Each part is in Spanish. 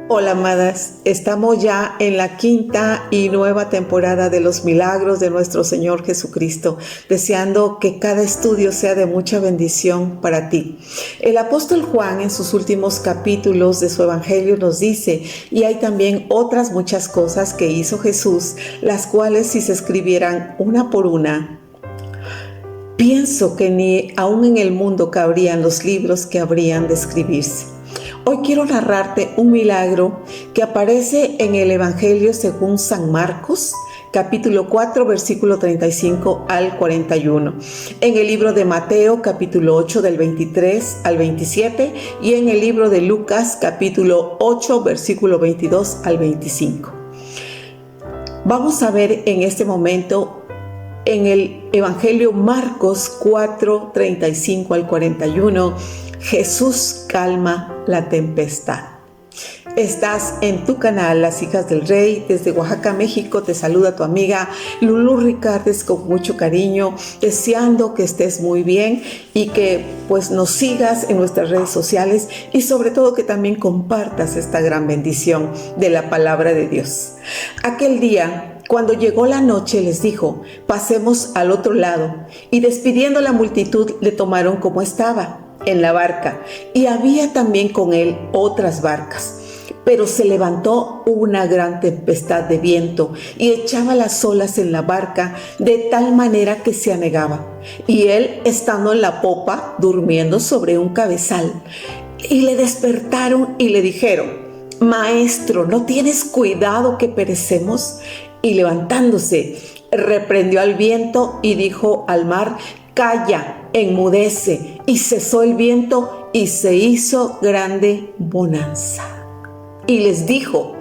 Hola amadas, estamos ya en la quinta y nueva temporada de los milagros de nuestro Señor Jesucristo, deseando que cada estudio sea de mucha bendición para ti. El apóstol Juan en sus últimos capítulos de su evangelio nos dice, y hay también otras muchas cosas que hizo Jesús, las cuales si se escribieran una por una, pienso que ni aún en el mundo cabrían los libros que habrían de escribirse. Hoy quiero narrarte un milagro que aparece en el Evangelio según San Marcos, capítulo 4, versículo 35 al 41, en el libro de Mateo, capítulo 8, del 23 al 27, y en el libro de Lucas, capítulo 8, versículo 22 al 25. Vamos a ver en este momento en el Evangelio Marcos 4, 35 al 41, Jesús calma la tempestad. Estás en tu canal Las Hijas del Rey. Desde Oaxaca, México, te saluda tu amiga Lulú Ricardes con mucho cariño, deseando que estés muy bien y que pues nos sigas en nuestras redes sociales y sobre todo que también compartas esta gran bendición de la palabra de Dios. Aquel día, cuando llegó la noche, les dijo: pasemos al otro lado. Y despidiendo la multitud, le tomaron como estaba, en la barca, y había también con él otras barcas. Pero se levantó una gran tempestad de viento y echaba las olas en la barca de tal manera que se anegaba. Y él, estando en la popa, durmiendo sobre un cabezal, y le despertaron y le dijeron: Maestro, ¿no tienes cuidado que perecemos? Y levantándose, reprendió al viento y dijo al mar: Calla, enmudece. Y cesó el viento y se hizo grande bonanza. Y les dijo: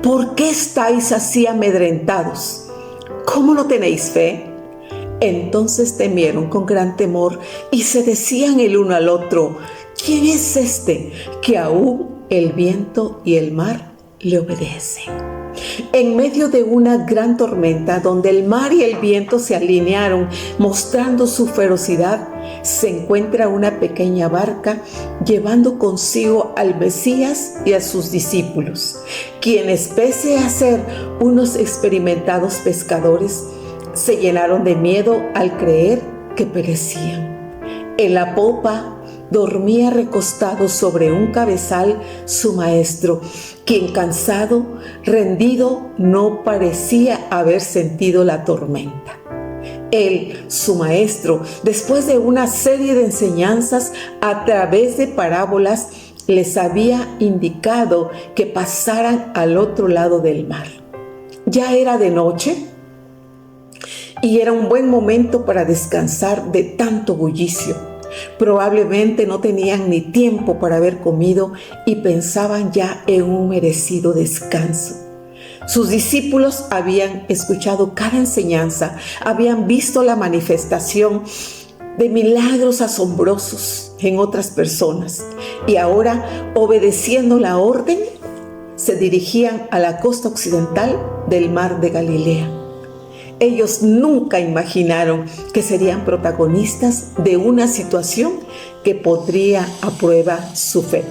¿por qué estáis así amedrentados? ¿Cómo no tenéis fe? Entonces temieron con gran temor y se decían el uno al otro: ¿quién es este que aún el viento y el mar le obedecen? En medio de una gran tormenta, donde el mar y el viento se alinearon, mostrando su ferocidad, se encuentra una pequeña barca llevando consigo al Mesías y a sus discípulos, quienes, pese a ser unos experimentados pescadores, se llenaron de miedo al creer que perecían. En la popa dormía recostado sobre un cabezal su maestro, quien, cansado, rendido, no parecía haber sentido la tormenta. Él, su maestro, después de una serie de enseñanzas a través de parábolas, les había indicado que pasaran al otro lado del mar. Ya era de noche y era un buen momento para descansar de tanto bullicio. Probablemente no tenían ni tiempo para haber comido y pensaban ya en un merecido descanso. Sus discípulos habían escuchado cada enseñanza, habían visto la manifestación de milagros asombrosos en otras personas y ahora, obedeciendo la orden, se dirigían a la costa occidental del mar de Galilea. Ellos nunca imaginaron que serían protagonistas de una situación que pondría a prueba su fe.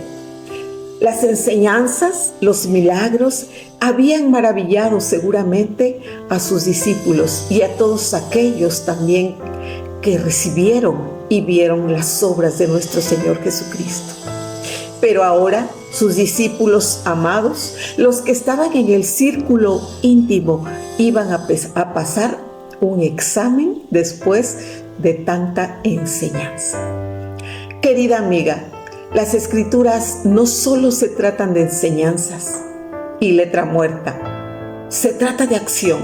Las enseñanzas, los milagros, habían maravillado seguramente a sus discípulos y a todos aquellos también que recibieron y vieron las obras de nuestro Señor Jesucristo. Pero ahora sus discípulos amados, los que estaban en el círculo íntimo, iban a pasar un examen después de tanta enseñanza. Querida amiga, las Escrituras no solo se tratan de enseñanzas y letra muerta, se trata de acción,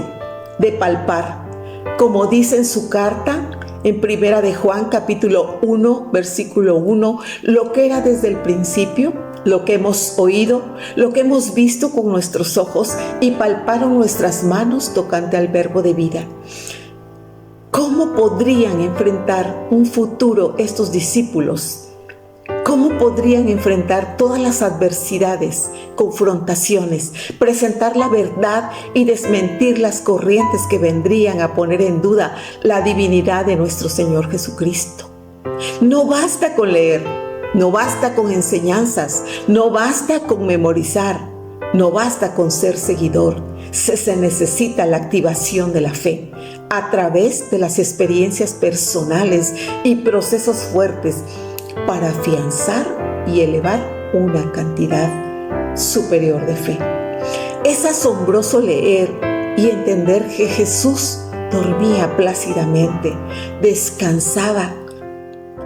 de palpar, como dice en su carta en Primera de Juan, capítulo 1, versículo 1, lo que era desde el principio, lo que hemos oído, lo que hemos visto con nuestros ojos y palparon nuestras manos tocante al verbo de vida. ¿Cómo podrían enfrentar un futuro estos discípulos? ¿Cómo podrían enfrentar todas las adversidades, confrontaciones, presentar la verdad y desmentir las corrientes que vendrían a poner en duda la divinidad de nuestro Señor Jesucristo? No basta con leer, no basta con enseñanzas, no basta con memorizar. No basta con ser seguidor, se necesita la activación de la fe a través de las experiencias personales y procesos fuertes para afianzar y elevar una cantidad superior de fe. Es asombroso leer y entender que Jesús dormía plácidamente, descansaba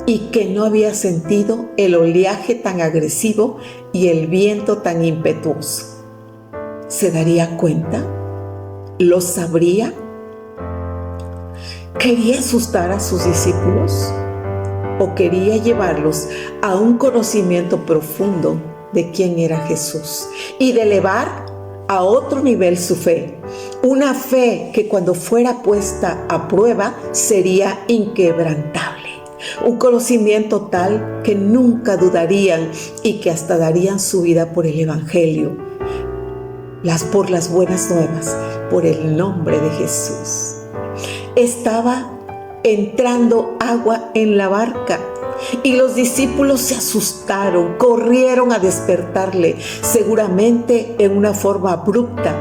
y que no había sentido el oleaje tan agresivo y el viento tan impetuoso. ¿Se daría cuenta? ¿Lo sabría? ¿Quería asustar a sus discípulos? ¿O quería llevarlos a un conocimiento profundo de quién era Jesús y de elevar a otro nivel su fe? Una fe que cuando fuera puesta a prueba sería inquebrantable. Un conocimiento tal que nunca dudarían y que hasta darían su vida por el Evangelio, por las buenas nuevas, por el nombre de Jesús. Estaba entrando agua en la barca y los discípulos se asustaron, corrieron a despertarle, seguramente en una forma abrupta.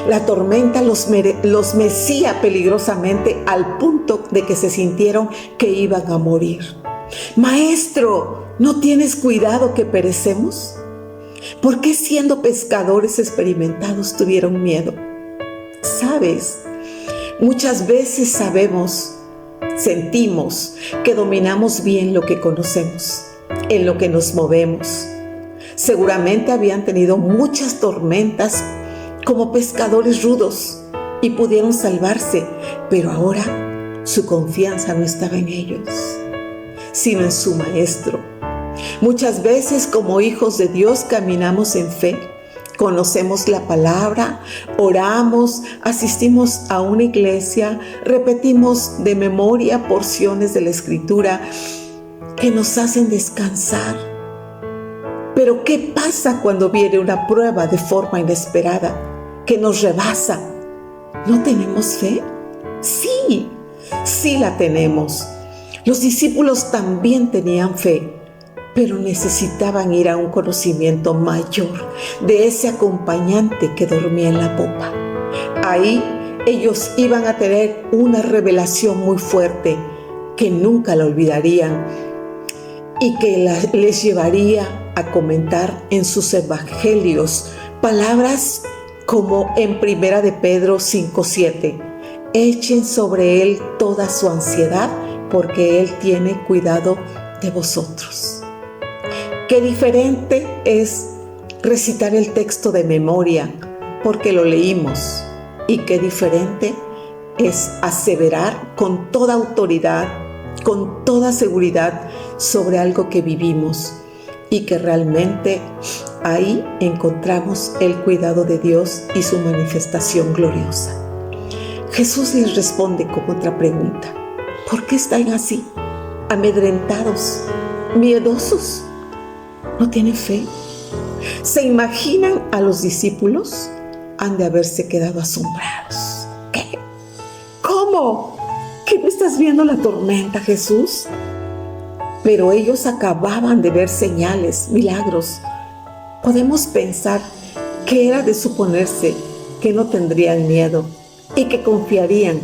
La tormenta los mecía peligrosamente al punto de que se sintieron que iban a morir. Maestro, ¿no tienes cuidado que perecemos? ¿Por qué siendo pescadores experimentados tuvieron miedo? ¿Sabes? Muchas veces sentimos que dominamos bien lo que conocemos, en lo que nos movemos. Seguramente habían tenido muchas tormentas como pescadores rudos y pudieron salvarse, pero ahora su confianza no estaba en ellos, sino en su Maestro. Muchas veces como hijos de Dios caminamos en fe, conocemos la palabra, oramos, asistimos a una iglesia, repetimos de memoria porciones de la Escritura que nos hacen descansar. Pero ¿qué pasa cuando viene una prueba de forma inesperada que nos rebasa? ¿No tenemos fe? Sí, sí la tenemos. Los discípulos también tenían fe, pero necesitaban ir a un conocimiento mayor de ese acompañante que dormía en la popa. Ahí ellos iban a tener una revelación muy fuerte que nunca la olvidarían y que les llevaría a comentar en sus evangelios palabras como en 1 de Pedro 5:7. Echen sobre él toda su ansiedad porque él tiene cuidado de vosotros. Qué diferente es recitar el texto de memoria porque lo leímos, y qué diferente es aseverar con toda autoridad, con toda seguridad sobre algo que vivimos y que realmente ahí encontramos el cuidado de Dios y su manifestación gloriosa. Jesús les responde con otra pregunta: ¿por qué están así, amedrentados, miedosos? ¿No tienen fe? ¿Se imaginan a los discípulos? Han de haberse quedado asombrados. ¿Qué? ¿Cómo? ¿Qué no estás viendo la tormenta, Jesús? Pero ellos acababan de ver señales, milagros. Podemos pensar que era de suponerse que no tendrían miedo y que confiarían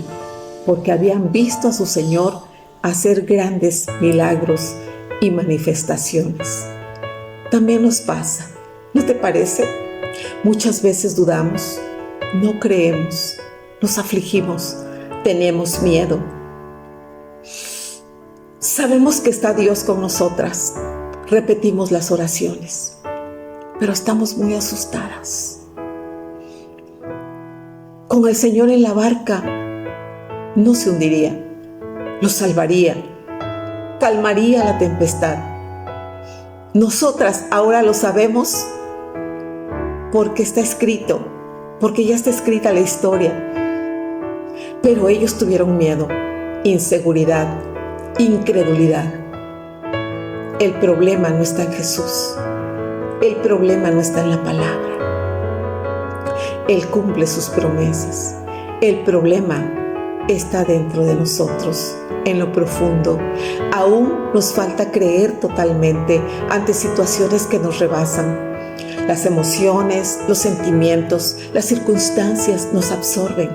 porque habían visto a su Señor hacer grandes milagros y manifestaciones. También nos pasa, ¿no te parece? Muchas veces dudamos, no creemos, nos afligimos, tenemos miedo. Sabemos que está Dios con nosotras, repetimos las oraciones, pero estamos muy asustadas. Con el Señor en la barca no se hundiría, lo salvaría, calmaría la tempestad. Nosotras ahora lo sabemos porque está escrito, porque ya está escrita la historia. Pero ellos tuvieron miedo, inseguridad, incredulidad. El problema no está en Jesús. El problema no está en la palabra. Él cumple sus promesas. El problema está dentro de nosotros, en lo profundo. Aún nos falta creer totalmente ante situaciones que nos rebasan. Las emociones, los sentimientos, las circunstancias nos absorben.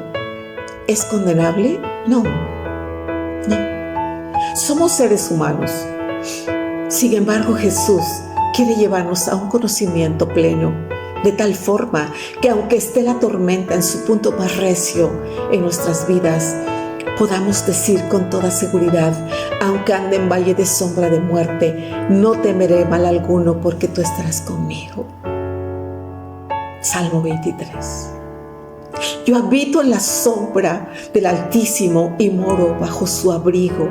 ¿Es condenable? No. Somos seres humanos. Sin embargo, Jesús quiere llevarnos a un conocimiento pleno, de tal forma que aunque esté la tormenta en su punto más recio en nuestras vidas, podamos decir con toda seguridad: aunque ande en valle de sombra de muerte, no temeré mal alguno, porque tú estarás conmigo. Salmo 23. Yo habito en la sombra del Altísimo y moro bajo su abrigo.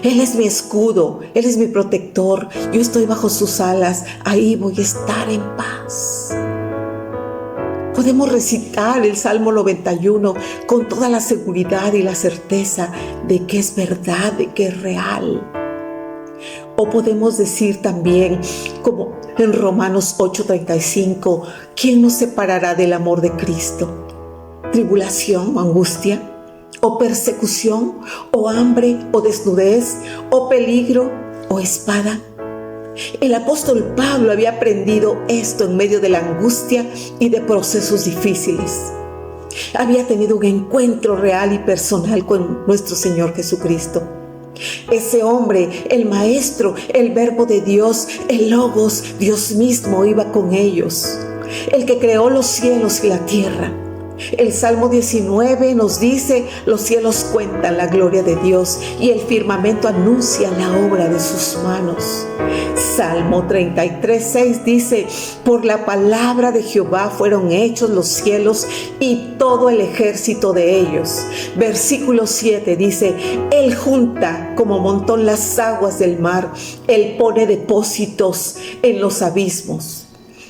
Él es mi escudo, Él es mi protector. Yo estoy bajo sus alas, ahí voy a estar en paz. Podemos recitar el Salmo 91 con toda la seguridad y la certeza de que es verdad, de que es real. O podemos decir también, como en Romanos 8:35, ¿quién nos separará del amor de Cristo? ¿Tribulación o angustia? ¿O persecución? ¿O hambre? ¿O desnudez? ¿O peligro? ¿O espada? El apóstol Pablo había aprendido esto en medio de la angustia y de procesos difíciles. Había tenido un encuentro real y personal con nuestro Señor Jesucristo. Ese hombre, el Maestro, el Verbo de Dios, el Logos, Dios mismo iba con ellos. El que creó los cielos y la tierra. El Salmo 19 nos dice: los cielos cuentan la gloria de Dios y el firmamento anuncia la obra de sus manos. Salmo 33:6 dice: por la palabra de Jehová fueron hechos los cielos y todo el ejército de ellos. Versículo 7 dice: Él junta como montón las aguas del mar, Él pone depósitos en los abismos.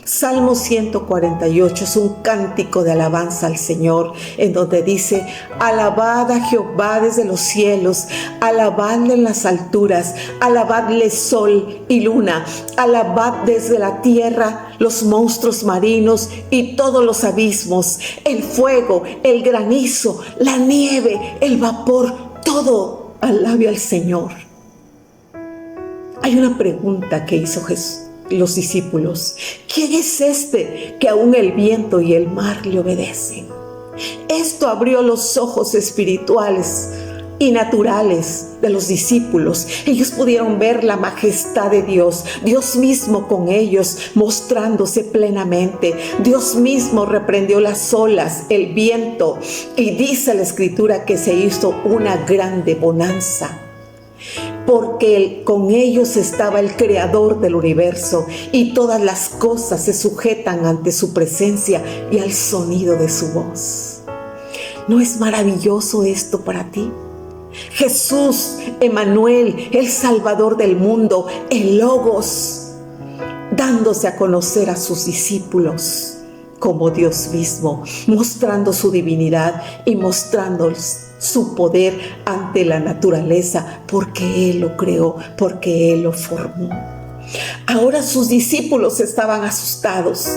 Salmo 148 es un cántico de alabanza al Señor, en donde dice: alabad a Jehová desde los cielos, alabadle en las alturas, alabadle sol y luna, alabad desde la tierra los monstruos marinos y todos los abismos, el fuego, el granizo, la nieve, el vapor, todo alabe al Señor. Hay una pregunta que hizo Jesús. Los discípulos: ¿quién es este que aún el viento y el mar le obedecen? Esto abrió los ojos espirituales y naturales de los discípulos. Ellos pudieron ver la majestad de Dios, Dios mismo con ellos, mostrándose plenamente. Dios mismo reprendió las olas, el viento, y dice la Escritura que se hizo una grande bonanza. Porque con ellos estaba el Creador del universo, y todas las cosas se sujetan ante su presencia y al sonido de su voz. ¿No es maravilloso esto para ti? Jesús, Emmanuel, el Salvador del mundo, el Logos, dándose a conocer a sus discípulos como Dios mismo, mostrando su divinidad y mostrándoles su poder ante la naturaleza, porque Él lo creó, porque Él lo formó. Ahora sus discípulos estaban asustados,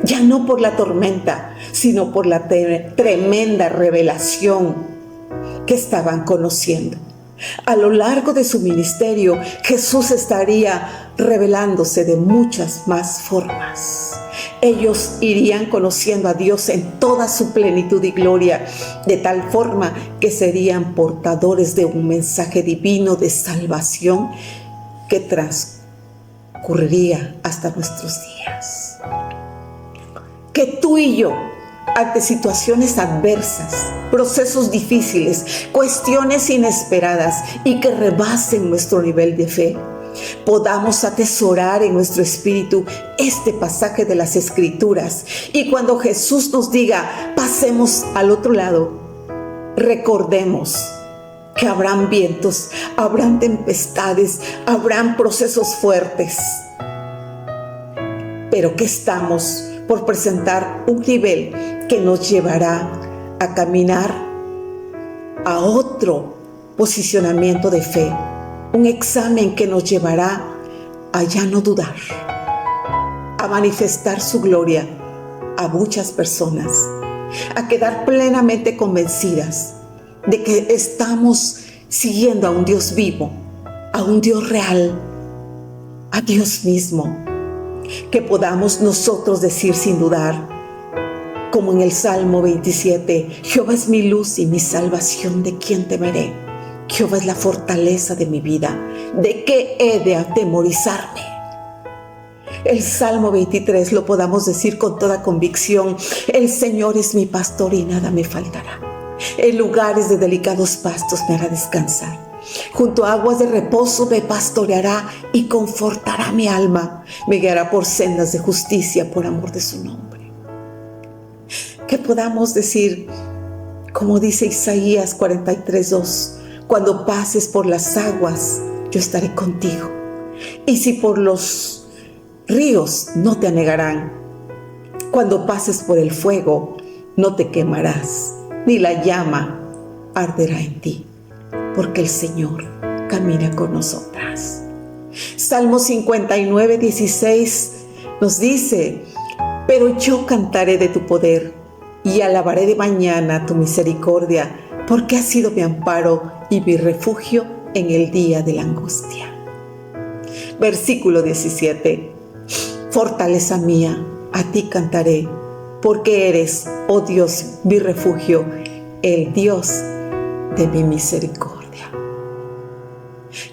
ya no por la tormenta, sino por la tremenda revelación que estaban conociendo. A lo largo de su ministerio, Jesús estaría revelándose de muchas más formas. Ellos irían conociendo a Dios en toda su plenitud y gloria, de tal forma que serían portadores de un mensaje divino de salvación que transcurriría hasta nuestros días. Que tú y yo, ante situaciones adversas, procesos difíciles, cuestiones inesperadas y que rebasen nuestro nivel de fe, podamos atesorar en nuestro espíritu este pasaje de las Escrituras, y cuando Jesús nos diga: pasemos al otro lado, recordemos que habrán vientos, habrán tempestades, habrán procesos fuertes, pero que estamos por presentar un nivel que nos llevará a caminar a otro posicionamiento de fe, un examen que nos llevará a ya no dudar, a manifestar su gloria a muchas personas, a quedar plenamente convencidas de que estamos siguiendo a un Dios vivo, a un Dios real, a Dios mismo. Que podamos nosotros decir sin dudar, como en el Salmo 27, Jehová es mi luz y mi salvación, ¿de quién temeré? Jehová es la fortaleza de mi vida, ¿de qué he de atemorizarme? El Salmo 23 lo podamos decir con toda convicción, el Señor es mi pastor y nada me faltará. En lugares de delicados pastos me hará descansar. Junto a aguas de reposo me pastoreará y confortará mi alma. Me guiará por sendas de justicia por amor de su nombre. Que podamos decir, como dice Isaías 43:2, cuando pases por las aguas, yo estaré contigo. Y si por los ríos, no te anegarán. Cuando pases por el fuego, no te quemarás, ni la llama arderá en ti, porque el Señor camina con nosotras. Salmo 59:16 nos dice, pero yo cantaré de tu poder y alabaré de mañana tu misericordia, porque has sido mi amparo y mi refugio en el día de la angustia. Versículo 17. Fortaleza mía, a ti cantaré, porque eres, oh Dios, mi refugio, el Dios de mi misericordia.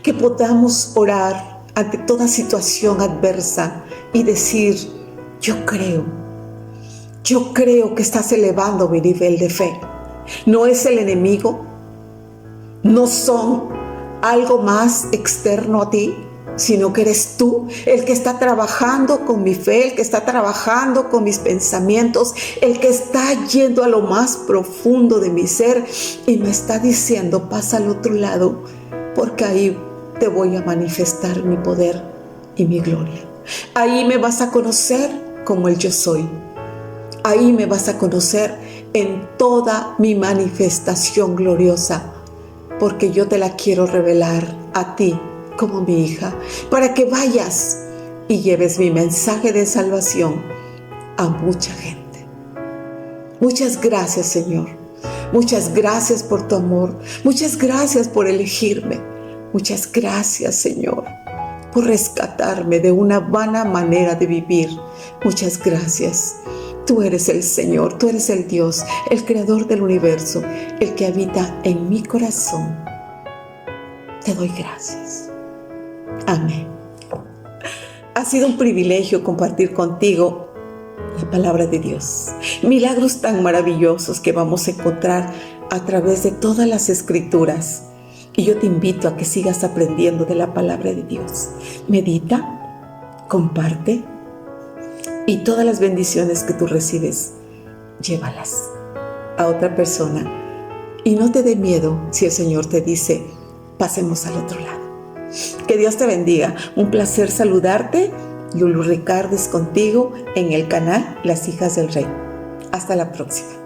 Que podamos orar ante toda situación adversa y decir, yo creo que estás elevando mi nivel de fe. No es el enemigo, no son algo más externo a ti, sino que eres tú el que está trabajando con mi fe, el que está trabajando con mis pensamientos, el que está yendo a lo más profundo de mi ser y me está diciendo, pasa al otro lado, porque ahí te voy a manifestar mi poder y mi gloria. Ahí me vas a conocer como el yo soy. Ahí me vas a conocer en toda mi manifestación gloriosa, porque yo te la quiero revelar a ti como mi hija, para que vayas y lleves mi mensaje de salvación a mucha gente. Muchas gracias, Señor. Muchas gracias por tu amor. Muchas gracias por elegirme. Muchas gracias, Señor, por rescatarme de una vana manera de vivir. Muchas gracias. Tú eres el Señor, tú eres el Dios, el creador del universo, el que habita en mi corazón. Te doy gracias. Amén. Ha sido un privilegio compartir contigo la palabra de Dios. Milagros tan maravillosos que vamos a encontrar a través de todas las escrituras. Y yo te invito a que sigas aprendiendo de la palabra de Dios. Medita, comparte y todas las bendiciones que tú recibes, llévalas a otra persona. Y no te dé miedo si el Señor te dice, pasemos al otro lado. Que Dios te bendiga. Un placer saludarte. Lulu Ricardes contigo en el canal Las Hijas del Rey. Hasta la próxima.